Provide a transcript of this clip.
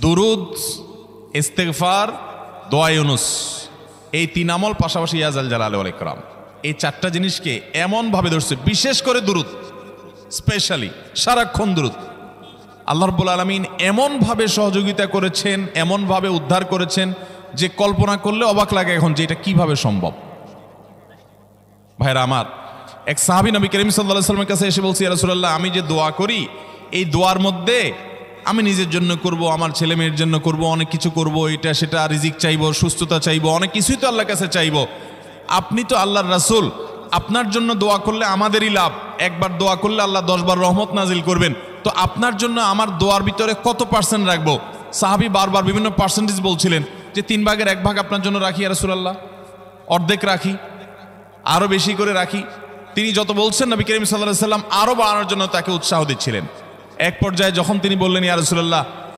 দুরুদ, ইস্তেগফার, দোয়া ইউনুস, এই 3 আমল পাশাপাশি ইয়া জাল জালালি ওয়াল ইকরাম, এই 4টা জিনিসকে এমনভাবে ধরছে, বিশেষ করে দুরুদ, স্পেশালি সারাক্ষণ দুরুদ। আল্লাহ রাব্বুল আলামিন এমনভাবে সহযোগিতা করেছেন, এমনভাবে উদ্ধার করেছেন যে কল্পনা করলে অবাক লাগে এখন যে এটা কিভাবে সম্ভব। ভাইরা আমার, এক সাহাবী নবী করিম সাল্লাল্লাহু আলাইহি ওয়াসাল্লামের কাছে এসে বলছে, ইয়া রাসূলুল্লাহ, আমি যে দোয়া করি এই দোয়ার মধ্যে আমি নিজের জন্য করব, আমার ছেলে মেয়ের জন্য করব, অনেক কিছু করব, এটা সেটা, রিজিক চাইবো, সুস্থতা চাইবো, অনেক কিছুই তো আল্লাহর কাছে চাইবো। আপনি তো আল্লাহর রাসূল, আপনার জন্য দোয়া করলে আমাদেরই লাভ, একবার দোয়া করলে আল্লাহ 10 বার রহমত নাজিল করবেন, তো আপনার জন্য আমার দোয়ার ভিতরে কত পার্সেন্ট রাখবো? সাহাবী বারবার বিভিন্ন পার্সেন্টেজ বলছিলেন যে 3 ভাগের 1 ভাগ আপনার জন্য রাখি ইয়া রাসূলুল্লাহ, অর্ধেক রাখি, আরো বেশি করে রাখি। তিনি যত বলছেন নবী করিম সাল্লাল্লাহু আলাইহি ওয়াসাল্লাম আরো বাড়ানোর জন্য তাকে উৎসাহ দিচ্ছিলেন। এক পর্যায়ে যখন তিনি বললেন, ইয়া রাসূলুল্লাহ,